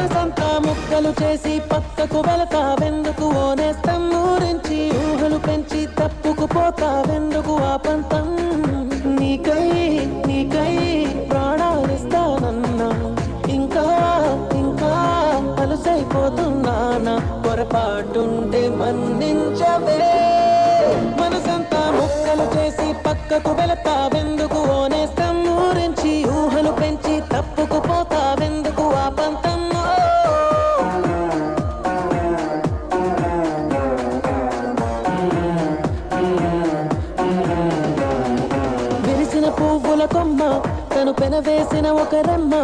మనసంతా ముక్కలు చేసి పక్కకు వెళతావెందుకు ఓనేస్తం ఊరించి ఊహలు పెంచి తప్పుకుపోతావెందుకు ఆ పంతం నీకై నీకై ప్రాణాలిస్తానన్నా ఇంకా ఇంకా అలుసైపోతున్నానా పొరపాటుంటే మన్నించవే మనసంతా ముక్కలు చేసి పక్కకు వెళతావెందుకు ఓనేస్తం ఊరించి ఊహలు పెంచి తప్పుకుపోతావెందుకు ఆ పంతం విరిసిన పువ్వుల కొమ్మ తను పెనవేసిన ఒక రెమ్మ